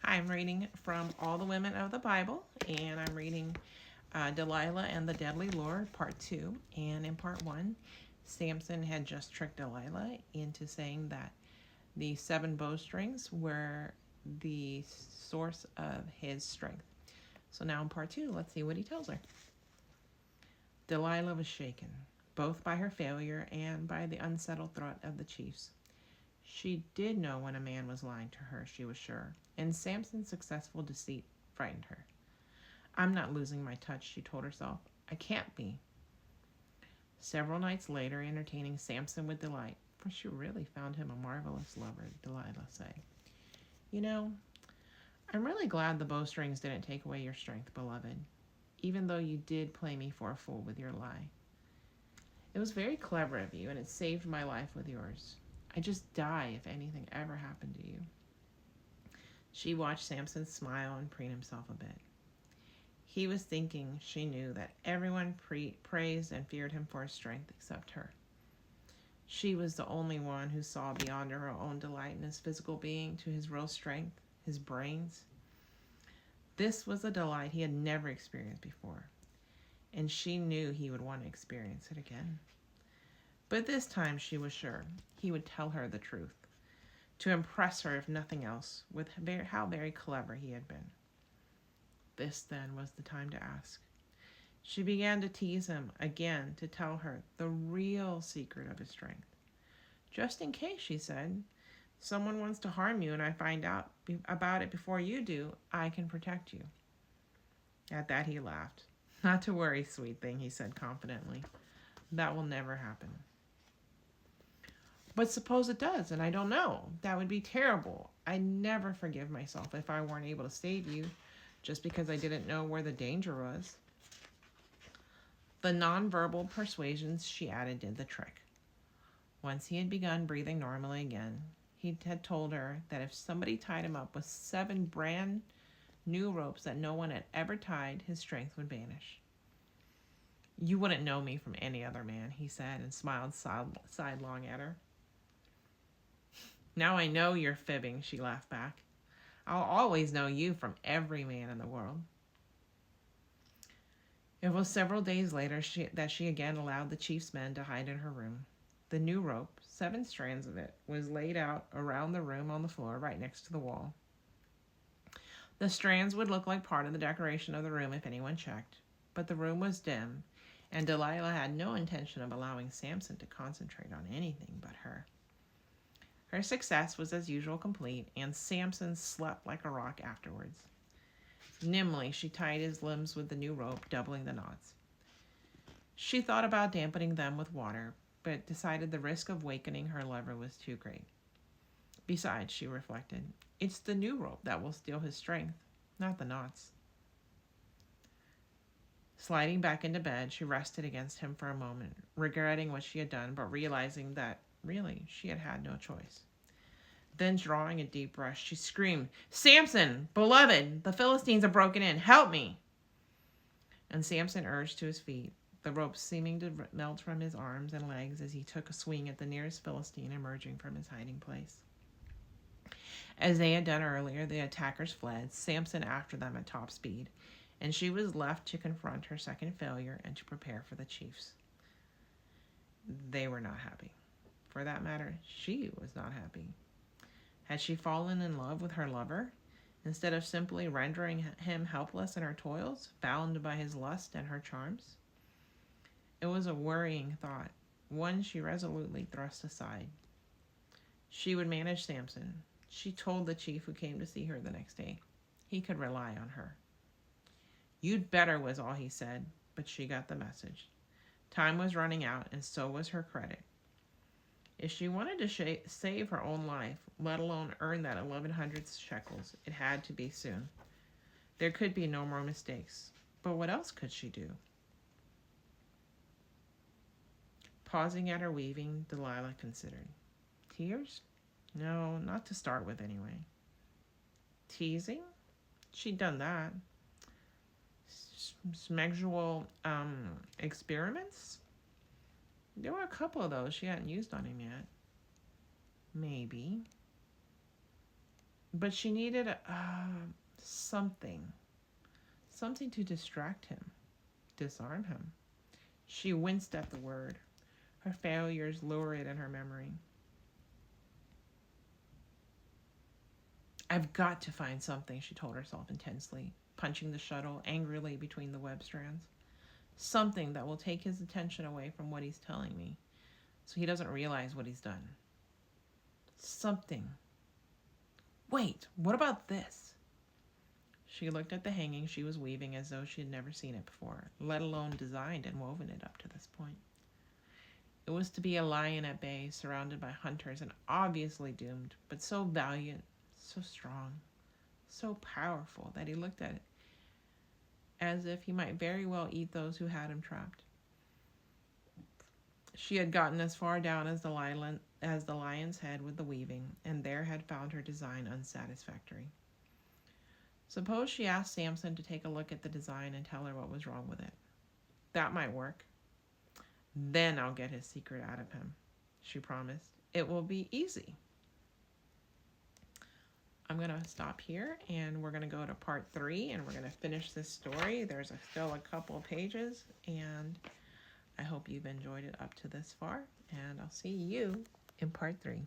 I'm reading from All the Women of the Bible, and I'm reading Delilah and the Deadly Lure, Part 2. And in Part 1, Samson had just tricked Delilah into saying that the 7 bowstrings were the source of his strength. So now in Part 2, let's see what he tells her. Delilah was shaken, both by her failure and by the unsettled threat of the chiefs. She did know when a man was lying to her, she was sure, and Samson's successful deceit frightened her. I'm not losing my touch, she told herself. I can't be. Several nights later, entertaining Samson with delight, for she really found him a marvelous lover, Delilah said. You know, I'm really glad the bowstrings didn't take away your strength, beloved, even though you did play me for a fool with your lie. It was very clever of you, and it saved my life with yours. I'd just die if anything ever happened to you. She watched Samson smile and preen himself a bit. He was thinking, she knew, that everyone praised and feared him for his strength except her. She was the only one who saw beyond her own delight in his physical being to his real strength, his brains. This was a delight he had never experienced before, and she knew he would want to experience it again. But this time she was sure he would tell her the truth, to impress her if nothing else, with how very clever he had been. This then was the time to ask. She began to tease him again to tell her the real secret of his strength. Just in case, she said, someone wants to harm you and I find out about it before you do, I can protect you. At that he laughed. Not to worry, sweet thing, he said confidently. That will never happen. But suppose it does, and I don't know. That would be terrible. I never forgive myself if I weren't able to save you, just because I didn't know where the danger was. The nonverbal persuasions she added did the trick. Once he had begun breathing normally again, he had told her that if somebody tied him up with 7 brand new ropes that no one had ever tied, his strength would vanish. You wouldn't know me from any other man, he said, and smiled sidelong at her. Now I know you're fibbing, she laughed back. I'll always know you from every man in the world. It was several days later that she again allowed the chief's men to hide in her room. The new rope, 7 strands of it, was laid out around the room on the floor right next to the wall. The strands would look like part of the decoration of the room if anyone checked, but the room was dim, and Delilah had no intention of allowing Samson to concentrate on anything but her. Her success was as usual complete, and Samson slept like a rock afterwards. Nimbly, she tied his limbs with the new rope, doubling the knots. She thought about dampening them with water, but decided the risk of wakening her lover was too great. Besides, she reflected, it's the new rope that will steal his strength, not the knots. Sliding back into bed, she rested against him for a moment, regretting what she had done, but realizing that, really, she had had no choice. Then, drawing a deep breath, she screamed, Samson, beloved, the Philistines have broken in. Help me! And Samson urged to his feet, the rope seeming to melt from his arms and legs as he took a swing at the nearest Philistine emerging from his hiding place. As they had done earlier, the attackers fled, Samson after them at top speed, and she was left to confront her second failure and to prepare for the chiefs. They were not happy. For that matter, she was not happy. Had she fallen in love with her lover, instead of simply rendering him helpless in her toils, bound by his lust and her charms? It was a worrying thought, one she resolutely thrust aside. She would manage Samson. She told the chief who came to see her the next day. He could rely on her. You'd better was all he said, but she got the message. Time was running out, and so was her credit. If she wanted to save her own life, let alone earn that 1,100 shekels, it had to be soon. There could be no more mistakes. But what else could she do? Pausing at her weaving, Delilah considered. Tears? No, not to start with anyway. Teasing? She'd done that. Sexual experiments? There were a couple of those she hadn't used on him yet. Maybe. But she needed something. Something to distract him, disarm him. She winced at the word. Her failures lurid in her memory. I've got to find something, she told herself intensely, punching the shuttle angrily between the web strands. Something that will take his attention away from what he's telling me, so he doesn't realize what he's done. Something. Wait, what about this? She looked at the hanging she was weaving as though she had never seen it before, let alone designed and woven it up to this point. It was to be a lion at bay, surrounded by hunters and obviously doomed, but so valiant, so strong, so powerful that he looked at it as if he might very well eat those who had him trapped. She had gotten as far down as the lion's head with the weaving, and there had found her design unsatisfactory. Suppose she asked Samson to take a look at the design and tell her what was wrong with it. That might work. Then I'll get his secret out of him, she promised. It will be easy. I'm going to stop here, and we're going to go to part 3, and we're going to finish this story. There's still a couple of pages, and I hope you've enjoyed it up to this far, and I'll see you in part 3.